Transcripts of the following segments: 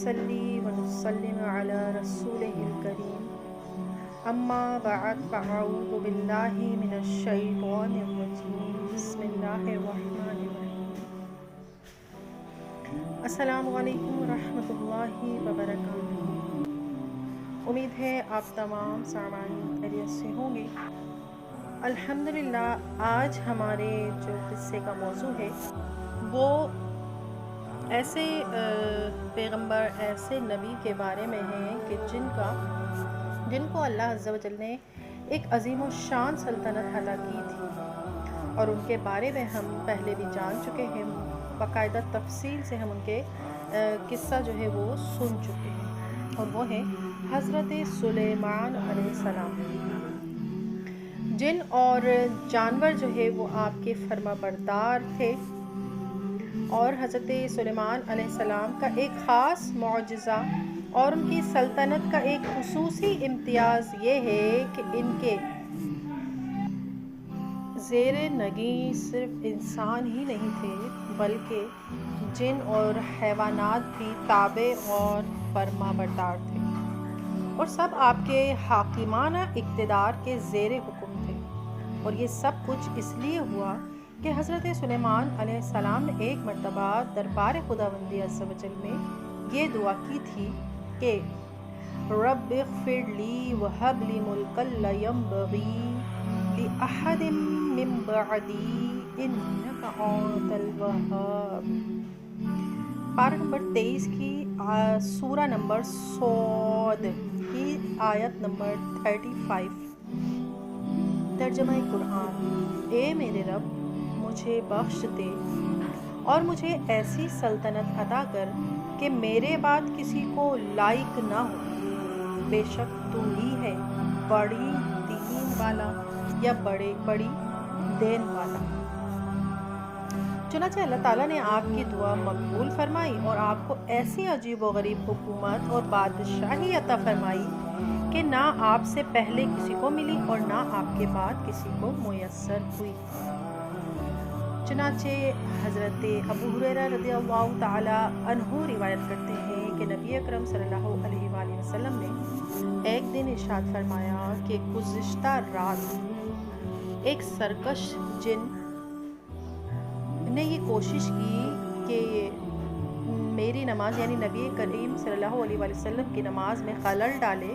ونصلي ونسلم على رسوله الكريم اما بعد فاعوذ باللہ من الشیطان الرجیم بسم اللہ الرحمن الرحیم۔ السلام علیکم ورحمۃ اللہ وبرکاتہ۔ امید ہے آپ تمام سامعین خیریت سے ہوں گے۔ الحمدللہ آج ہمارے جو قصے کا موضوع ہے وہ ایسے پیغمبر، ایسے نبی کے بارے میں ہے کہ جن کو اللہ عز و جل نے ایک عظیم و شان سلطنت عطا کی تھی، اور ان کے بارے میں ہم پہلے بھی جان چکے ہیں، باقاعدہ تفصیل سے ہم ان کے قصہ جو ہے وہ سن چکے ہیں، اور وہ ہیں حضرت سلیمان علیہ السلام۔ جن اور جانور جو ہے وہ آپ کے فرما بردار تھے، اور حضرت سلیمان علیہ السلام کا ایک خاص معجزہ اور ان کی سلطنت کا ایک خصوصی امتیاز یہ ہے کہ ان کے زیر نگیں صرف انسان ہی نہیں تھے بلکہ جن اور حیوانات بھی تابع اور فرما بردار تھے، اور سب آپ کے حاکمانہ اقتدار کے زیر حکم تھے۔ اور یہ سب کچھ اس لیے ہوا کہ حضرت سلیمان علیہ السلام نے ایک مرتبہ دربار خداوندی عز و جل میں یہ دعا کی تھی کہ رب اغفر لی وہب لی ملکا لا ینبغی لأحد من بعدی انک انت الوہاب۔ پارہ نمبر 23 کی سورہ نمبر صاد کی آیت نمبر 35۔ ترجمہ قرآن۔ اے میرے رب، مجھے بخش دے اور مجھے ایسی سلطنت عطا کر کہ میرے بعد کسی کو لائق نہ ہو۔ بے شک تو ہی ہے بڑی دین والا یا بڑی دین والا۔ چنانچہ اللہ تعالیٰ نے آپ کی دعا مقبول فرمائی اور آپ کو ایسی عجیب و غریب حکومت اور بادشاہی عطا فرمائی کہ نہ آپ سے پہلے کسی کو ملی اور نہ آپ کے بعد کسی کو میسر ہوئی۔ چنانچہ حضرت ابو ہریرہ رضی اللہ تعالی عنہ روایت کرتے ہیں کہ نبی اکرم صلی اللہ علیہ وآلہ وسلم نے ایک دن ارشاد فرمایا کہ گزشتہ رات ایک سرکش جن نے یہ کوشش کی کہ میری نماز یعنی نبی کریم صلی اللہ علیہ وآلہ وسلم کی نماز میں خلل ڈالے،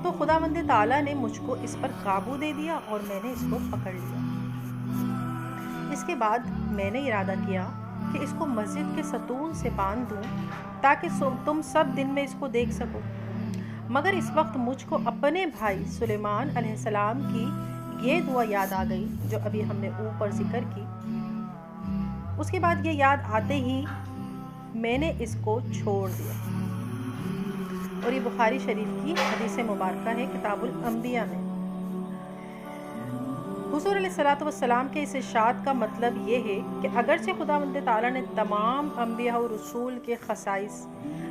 تو خداوند تعالیٰ نے مجھ کو اس پر قابو دے دیا اور میں نے اس کو پکڑ لیا۔ اس کے بعد میں نے ارادہ کیا کہ اس کو مسجد کے ستون سے باندھ دوں تاکہ تم سب دن میں اس کو دیکھ سکو، مگر اس وقت مجھ کو اپنے بھائی سلیمان علیہ السلام کی یہ دعا یاد آ گئی جو ابھی ہم نے اوپر ذکر کی۔ اس کے بعد یہ یاد آتے ہی میں نے اس کو چھوڑ دیا، اور یہ بخاری شریف کی حدیث مبارکہ ہے کتاب الانبیاء میں۔ حضور علیہ السلام کے اس ارشاد کا مطلب یہ ہے کہ اگرچہ خداوند تعالیٰ نے تمام انبیاء و رسول کے خصائص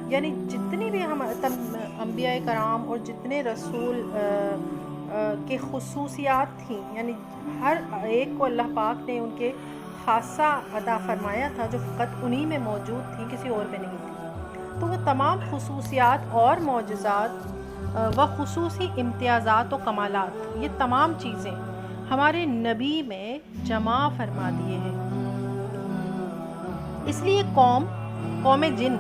یعنی جتنی بھی ہم انبیاء کرام اور جتنے رسول کے خصوصیات تھیں، یعنی ہر ایک کو اللہ پاک نے ان کے خاصہ عطا فرمایا تھا جو فقط انہی میں موجود تھی، کسی اور میں نہیں تھی، تو وہ تمام خصوصیات اور معجزات و خصوصی امتیازات و کمالات، یہ تمام چیزیں ہمارے نبی میں جمع فرما دیے ہیں۔ اس لیے قوم جن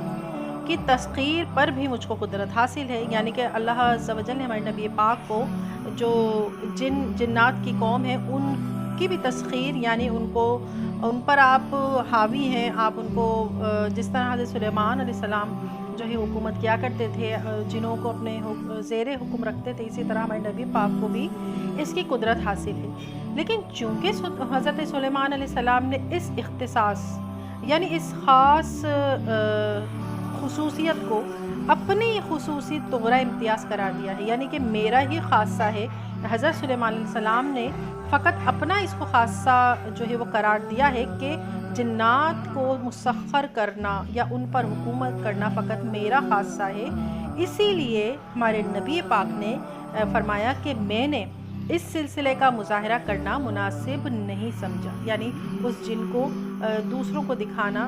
کی تسخیر پر بھی مجھ کو قدرت حاصل ہے، یعنی کہ اللہ عز و جل نے ہمارے نبی پاک کو جو جنات کی قوم ہے ان کی بھی تسخیر، یعنی ان پر آپ حاوی ہیں، آپ ان کو جس طرح حضرت سلیمان علیہ السلام جو ہے حکومت کیا کرتے تھے، جنوں کو اپنے زیر حکم رکھتے تھے، اسی طرح ہمارے نبی پاک کو بھی اس کی قدرت حاصل ہے۔ لیکن چونکہ حضرت سلیمان علیہ السلام نے اس اختصاص یعنی اس خاص خصوصیت کو اپنی خصوصی طغرا امتیاز قرار دیا ہے، یعنی کہ میرا ہی خاصہ ہے، حضرت سلیمان علیہ السلام نے فقط اپنا اس کو خاصہ جو ہے وہ قرار دیا ہے کہ جنات کو مسخر کرنا یا ان پر حکومت کرنا فقط میرا خاصہ ہے۔ اسی لیے ہمارے نبی پاک نے فرمایا کہ میں نے اس سلسلے کا مظاہرہ کرنا مناسب نہیں سمجھا، یعنی اس جن کو دوسروں کو دکھانا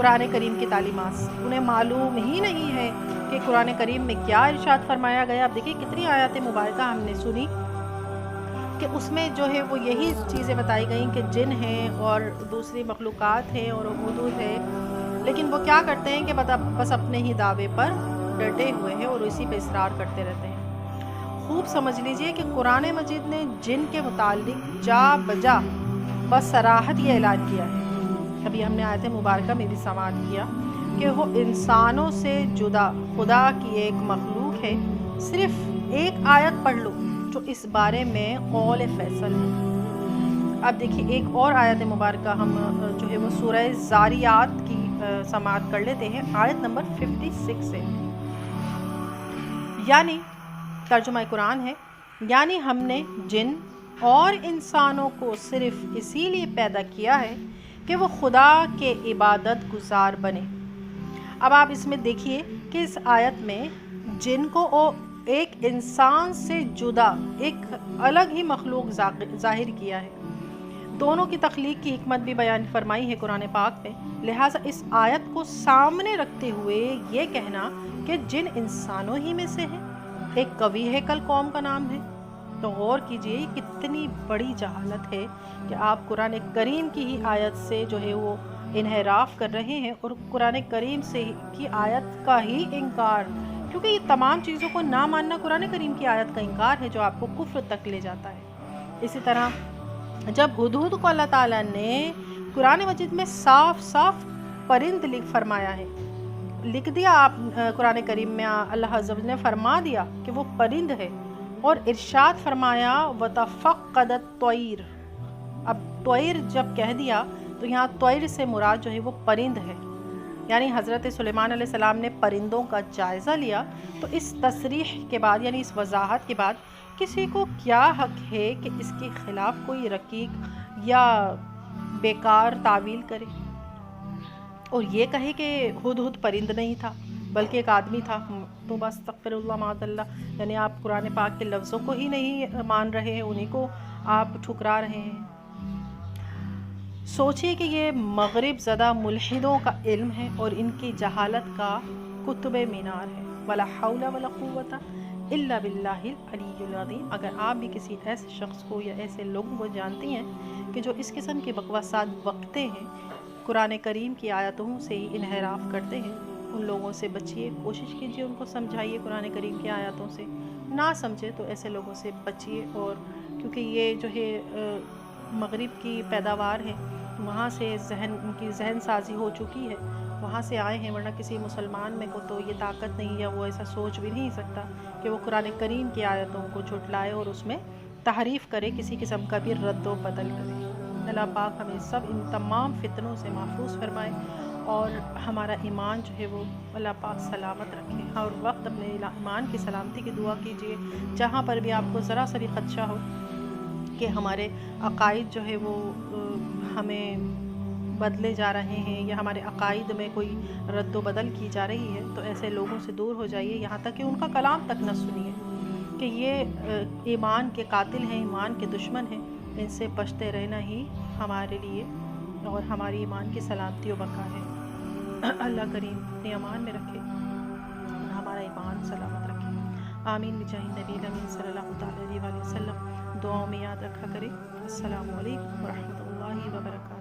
قرآن کریم کی تعلیمات سے، انہیں معلوم ہی نہیں ہے کہ قرآن کریم میں کیا ارشاد فرمایا گیا۔ اب دیکھیں کتنی آیات مبارکہ ہم نے سنی کہ اس میں جو ہے وہ یہی چیزیں بتائی گئیں کہ جن ہیں اور دوسری مخلوقات ہیں اور حدود ہے، لیکن وہ کیا کرتے ہیں کہ بس اپنے ہی دعوے پر ڈٹے ہوئے ہیں اور اسی پہ اصرار کرتے رہتے ہیں۔ خوب سمجھ لیجئے کہ قرآن مجید نے جن کے متعلق جا بجا بس صراحت یہ اعلان کیا ہے، ابھی ہم نے آیت مبارکہ میں بھی سماعت کیا کہ وہ انسانوں سے جدا خدا کی ایک مخلوق ہے۔ صرف ایک آیت پڑھ لو جو اس بارے میں قول فیصل ہے۔ اب دیکھیے ایک اور آیت مبارکہ ہم جو ہے وہ سورہ زاریات کی سماعت کر لیتے ہیں، آیت نمبر 56 سے، یعنی ترجمہ قرآن ہے، یعنی ہم نے جن اور انسانوں کو صرف اسی لیے پیدا کیا ہے کہ وہ خدا کے عبادت گزار بنے۔ اب آپ اس میں دیکھیے کہ اس آیت میں جن کو ایک انسان سے جدا ایک الگ ہی مخلوق ظاہر کیا ہے، دونوں کی تخلیق کی حکمت بھی بیان فرمائی ہے قرآن پاک میں۔ لہٰذا اس آیت کو سامنے رکھتے ہوئے یہ کہنا کہ جن انسانوں ہی میں سے ہے، ایک قوی ہیکل قوم کا نام ہے، تو غور کیجئے کتنی بڑی جہالت ہے کہ آپ قرآن کریم کی ہی آیت سے جو ہے وہ انحراف کر رہے ہیں اور قرآن کریم سے کی آیت کا ہی انکار، کیونکہ یہ تمام چیزوں کو نہ ماننا قرآن کریم کی آیت کا انکار ہے جو آپ کو کفر تک لے جاتا ہے۔ اسی طرح جب ہدہد کو اللہ تعالیٰ نے قرآن مجید میں صاف صاف پرند فرمایا ہے، لکھ دیا آپ قرآن کریم میں اللہ عز و جل نے فرما دیا کہ وہ پرند ہے، اور ارشاد فرمایا وَتَفَقَّدَ الطَّيْرَ۔ اب طیر جب کہہ دیا تو یہاں طیر سے مراد جو ہے وہ پرند ہے، یعنی حضرت سلیمان علیہ السلام نے پرندوں کا جائزہ لیا۔ تو اس تصریح کے بعد یعنی اس وضاحت کے بعد کسی کو کیا حق ہے کہ اس کے خلاف کوئی رقیق یا بیکار تعویل کرے اور یہ کہے کہ ہدہد پرند نہیں تھا بلکہ ایک آدمی تھا؟ تو بس استغفر اللہ معاذ اللہ، یعنی آپ قرآن پاک کے لفظوں کو ہی نہیں مان رہے ہیں، انہیں کو آپ ٹھکرا رہے ہیں۔ سوچئے کہ یہ مغرب زدہ ملحدوں کا علم ہے اور ان کی جہالت کا کتب مینار ہے۔ ولا حول ولا قوت الا باللہ العلی العظیم۔ اگر آپ بھی کسی ایسے شخص کو یا ایسے لوگوں کو جانتی ہیں کہ جو اس قسم کے بکواسات بکتے ہیں، قرآن کریم کی آیتوں سے ہی انحراف کرتے ہیں، ان لوگوں سے بچیے، کوشش کیجیے ان کو سمجھائیے قرآن کریم کی آیاتوں سے، نہ سمجھے تو ایسے لوگوں سے بچیے۔ اور کیونکہ یہ جو ہے مغرب کی پیداوار ہے، وہاں سے ان کی ذہن سازی ہو چکی ہے، وہاں سے آئے ہیں، ورنہ کسی مسلمان میں کو تو یہ طاقت نہیں، یا وہ ایسا سوچ بھی نہیں سکتا کہ وہ قرآن کریم کی آیتوں کو جھٹلائے اور اس میں تحریف کرے، کسی قسم کا بھی رد و بدل کرے۔ اللہ پاک ہمیں سب ان تمام فتنوں سے محفوظ فرمائے اور ہمارا ایمان جو ہے وہ اللہ پاک سلامت رکھے۔ اور وقت اپنے ایمان کی سلامتی کی دعا کیجیے، جہاں پر بھی آپ کو ذرا سا بھی خدشہ ہو کہ ہمارے عقائد جو ہے وہ ہمیں بدلے جا رہے ہیں یا ہمارے عقائد میں کوئی رد و بدل کی جا رہی ہے، تو ایسے لوگوں سے دور ہو جائیے، یہاں تک کہ ان کا کلام تک نہ سنیے کہ یہ ایمان کے قاتل ہیں، ایمان کے دشمن ہیں۔ ان سے بچتے رہنا ہی ہمارے لیے اور ہماری ایمان کی سلامتی و بقا ہے۔ اللہ کریم اپنے امان میں رکھے اور ہمارا ایمان سلامت رکھے، آمین بجاہ نبی الامین صلی اللہ تعالی علیہ وسلم۔ دعاؤں میں یاد رکھا کرے۔ السلام علیکم ورحمۃ اللہ وبرکاتہ۔